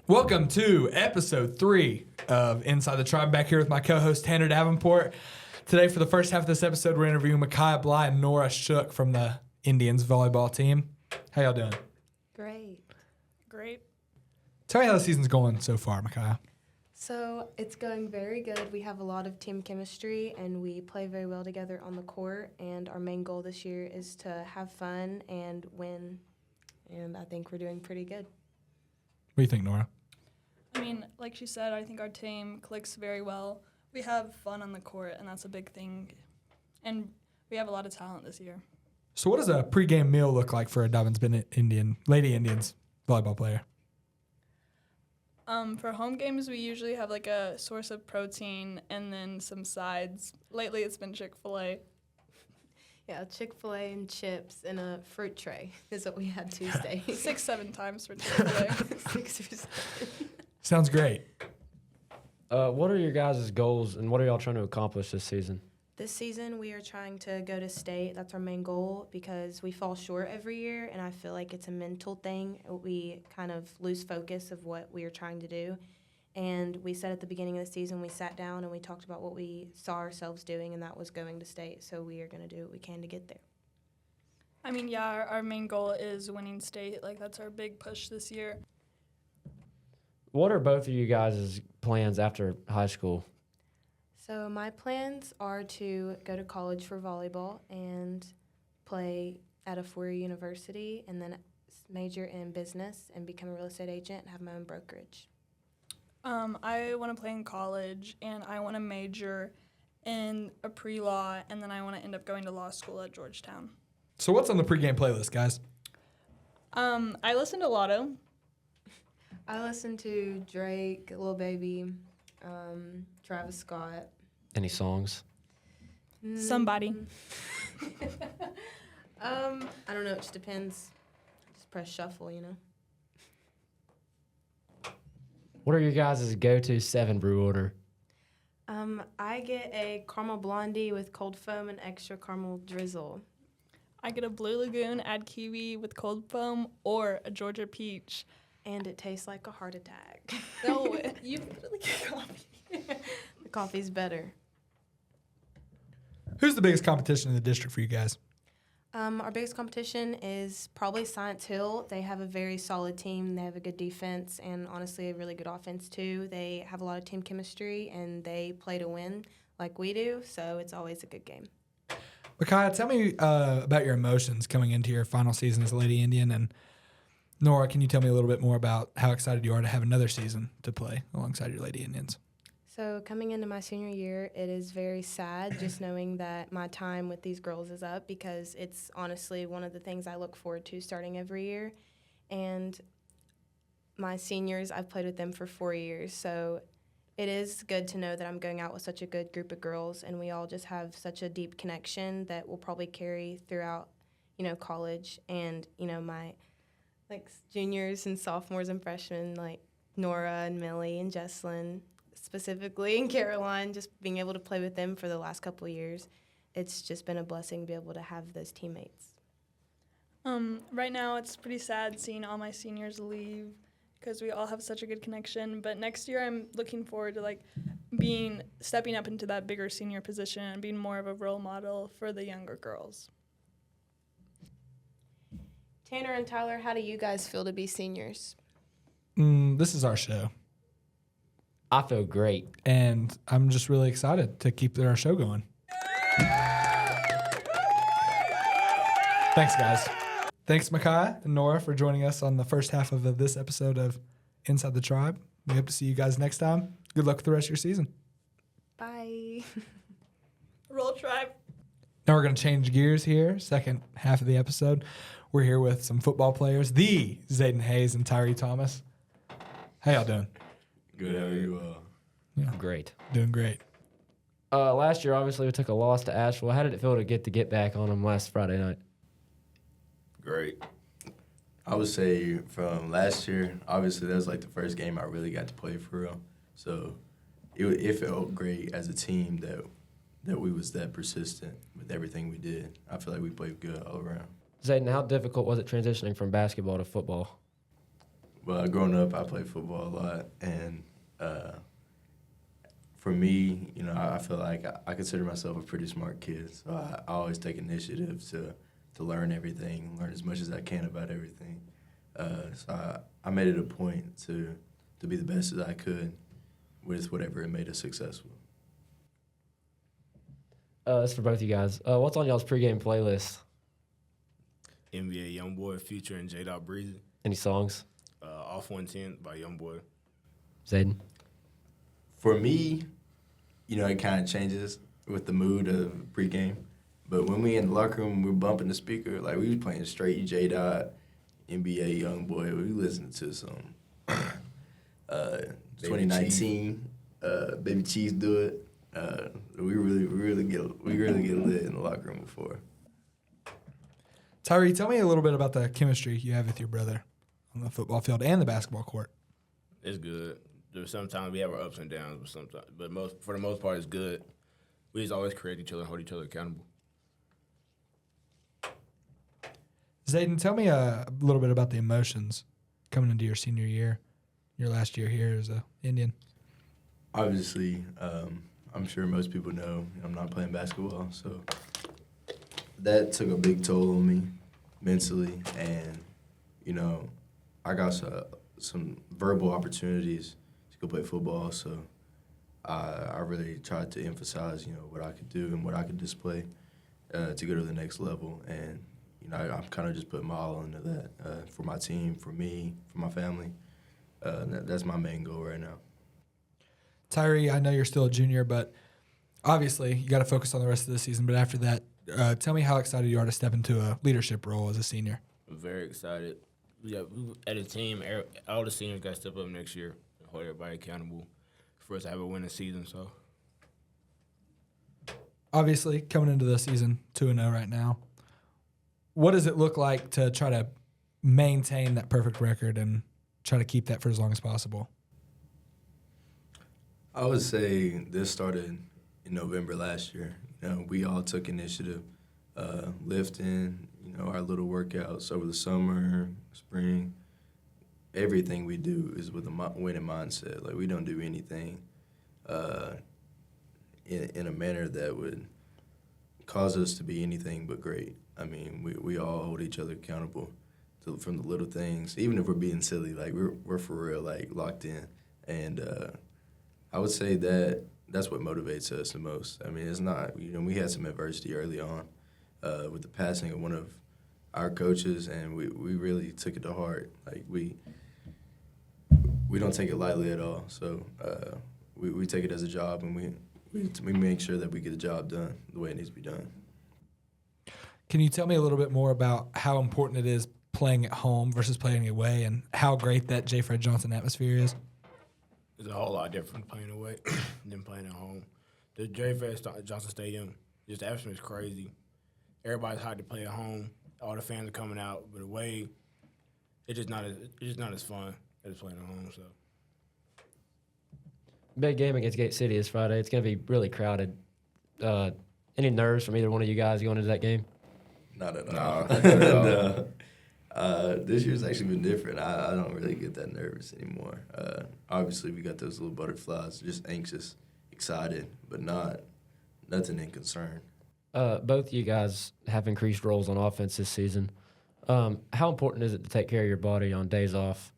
Welcome to episode 3 of Inside the Tribe. Back here with my co-host Tanner Davenport. Today, for the first half of this episode, we're interviewing Makiyah, Blye, and Norah Shook from the Indians volleyball team. How y'all doing? Great. Tell me how the season's going so far, Makiyah. So it's going very good. We have a lot of team chemistry, and we play very well together on the court. And our main goal this year is to have fun and win. And I think we're doing pretty good. What do you think, Norah? I mean, like she said, I think our team clicks very well. We have fun on the court, and that's a big thing. And we have a lot of talent this year. So what does a pregame meal look like for a Dobyns-Bennett Lady Indians volleyball player? For home games, we usually have like a source of protein and then some sides. Lately, it's been Chick-fil-A. Yeah, Chick-fil-A and chips and a fruit tray is what we had Tuesday. 6-7 times for Chick-fil-A. 6 or 7. Sounds great. What are your guys' goals, and what are y'all trying to accomplish this season? This season, we are trying to go to state. That's our main goal because we fall short every year, and I feel like it's a mental thing. We kind of lose focus of what we are trying to do. And we said at the beginning of the season, we sat down and we talked about what we saw ourselves doing, and that was going to state. So we are going to do what we can to get there. I mean, yeah, our main goal is winning state. Like, that's our big push this year. What are both of you guys' plans after high school? So my plans are to go to college for volleyball and play at a four-year university, and then major in business and become a real estate agent and have my own brokerage. I want to play in college, and I want to major in a pre-law, and then I want to end up going to law school at Georgetown. So what's on the pregame playlist, guys? I listen to Lotto. I listen to Drake, Lil Baby, Travis Scott. Any songs? Somebody. I don't know. It just depends. Just press shuffle, you know. What are your guys' go-to 7 brew order? I get a caramel blondie with cold foam and extra caramel drizzle. I get a Blue Lagoon, add kiwi with cold foam, or a Georgia peach. And it tastes like a heart attack. No, you literally get coffee. The coffee's better. Who's the biggest competition in the district for you guys? Our biggest competition is probably Science Hill. They have a very solid team. They have a good defense and, honestly, a really good offense, too. They have a lot of team chemistry, and they play to win like we do, so it's always a good game. Makiyah, tell me about your emotions coming into your final season as a Lady Indian, and Norah, can you tell me a little bit more about how excited you are to have another season to play alongside your Lady Indians? So coming into my senior year, it is very sad just knowing that my time with these girls is up because it's honestly one of the things I look forward to starting every year. And my seniors, I've played with them for 4 years, so it is good to know that I'm going out with such a good group of girls, and we all just have such a deep connection that will probably carry throughout, college and, my juniors and sophomores and freshmen like Norah and Millie and Jesslyn specifically, and Caroline, just being able to play with them for the last couple of years. It's just been a blessing to be able to have those teammates. Right now, it's pretty sad seeing all my seniors leave because we all have such a good connection. But next year, I'm looking forward to stepping up into that bigger senior position and being more of a role model for the younger girls. Tanner and Tyler, how do you guys feel to be seniors? This is our show, I feel great. and I'm just really excited to keep our show going. Thanks, guys. Thanks, Makiyah and Norah, for joining us on the first half of this episode of Inside the Tribe. We hope to see you guys next time. Good luck with the rest of your season. Bye. Roll Tribe. Now we're going to change gears here. Second half of the episode. We're here with some football players, the Zayden Hayes and Tyree Thomas. How y'all doing? Good, how are you? Great. Doing great. Last year, obviously, we took a loss to Asheville. How did it feel to get back on them last Friday night? Great. I would say from last year, obviously that was the first game I really got to play for real. So it felt great as a team that we was that persistent with everything we did. I feel like we played good all around. Zayden, how difficult was it transitioning from basketball to football? Well, growing up, I played football a lot, and for me, you know, I feel like I consider myself a pretty smart kid, so I always take initiative to learn everything, learn as much as I can about everything. So I made it a point to be the best as I could with whatever it made us successful. That's for both of you guys. What's on y'all's pregame playlist? NBA Youngboy featuring J. Breezy. Any songs? Off 110 by Youngboy. Zayden? For me, you know, it kind of changes with the mood of pregame. But when we in the locker room, we're bumping the speaker. Like, we was playing straight J. NBA Youngboy. We listening to some 2019 Baby Cheese Do It. We really get lit in the locker room before. Tyree, tell me a little bit about the chemistry you have with your brother on the football field and the basketball court. It's good. There's sometimes we have our ups and downs, but for the most part, it's good. We just always create each other and hold each other accountable. Zayden, tell me a little bit about the emotions coming into your senior year, your last year here as an Indian. Obviously, I'm sure most people know I'm not playing basketball, so that took a big toll on me mentally. And, you know, I got some verbal opportunities to go play football, so I really tried to emphasize, you know, what I could do and what I could display to go to the next level. And, you know, I'm kind of just putting my all into that for my team, for me, for my family. That's my main goal right now. Tyree, I know you're still a junior, but obviously you got to focus on the rest of the season. But after that, tell me how excited you are to step into a leadership role as a senior. I'm very excited. As a team, all the seniors got to step up next year and hold everybody accountable for us to have a winning season. So, Obviously, coming into the season 2-0 right now, what does it look like to try to maintain that perfect record and try to keep that for as long as possible? I would say this started in November last year. You know, we all took initiative, lifting, you know, our little workouts over the summer, spring. Everything we do is with a winning mindset. Like, we don't do anything in a manner that would cause us to be anything but great. I mean, we all hold each other accountable from the little things. Even if we're being silly, like, we're for real, like, locked in. And I would say that's what motivates us the most. I mean, it's not, you know, we had some adversity early on with the passing of one of our coaches, and we really took it to heart. Like, we don't take it lightly at all. So we take it as a job, and we make sure that we get the job done the way it needs to be done. Can you tell me a little bit more about how important it is playing at home versus playing away and how great that J. Fred Johnson atmosphere is? it's a whole lot different playing away than playing at home. The J. Fred Johnson Stadium, just the atmosphere is crazy. Everybody's hot to play at home. All the fans are coming out, but away, it's just not as fun as playing at home. So, Big game against Gate City this Friday. It's going to be really crowded. Any nerves from either one of you guys going into that game? Not at all. Not at all. No. This year's actually been different. I don't really get that nervous anymore. Obviously, we got those little butterflies, just anxious, excited, but nothing in concern. Both of you guys have increased roles on offense this season. How important is it to take care of your body on days off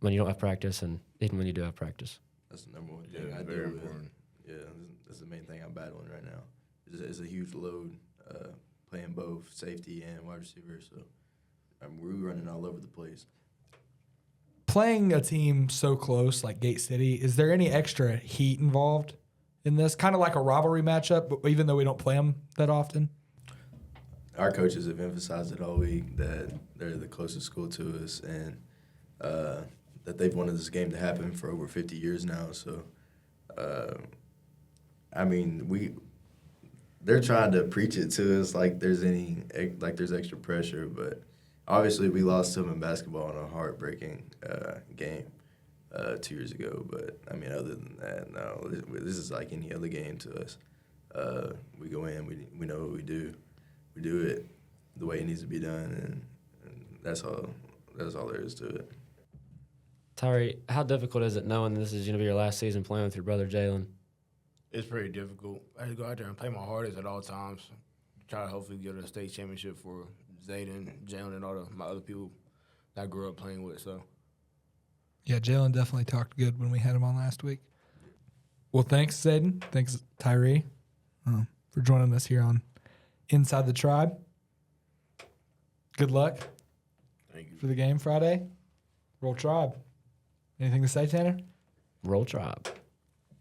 when you don't have practice and even when you do have practice? That's the number one thing Yeah, I very deal with. important. Yeah, that's the main thing I'm battling right now. It's a huge load playing both safety and wide receiver, so we're running all over the place. Playing a team so close like Gate City, is there any extra heat involved in this? Kind of like a rivalry matchup, but even though we don't play them that often? Our coaches have emphasized it all week that they're the closest school to us and that they've wanted this game to happen for over 50 years now. So, I mean, they're trying to preach it to us like there's extra pressure, but obviously we lost to them in basketball in a heartbreaking game 2 years ago. But, I mean, other than that, no, this is like any other game to us. We go in, we know what we do. We do it the way it needs to be done, and that's all there is to it. Tyree, how difficult is it knowing this is going to be your last season playing with your brother Jalen? It's pretty difficult. I have to go out there and play my hardest at all times. Try to hopefully get a state championship for Zayden, Jalen, and all my other people that I grew up playing with. So, Yeah, Jalen definitely talked good when we had him on last week. Well, thanks, Zayden. Thanks, Tyree, for joining us here on Inside the Tribe. Good luck thank you. for the game Friday. Roll Tribe. Anything to say, Tanner? Roll Tribe.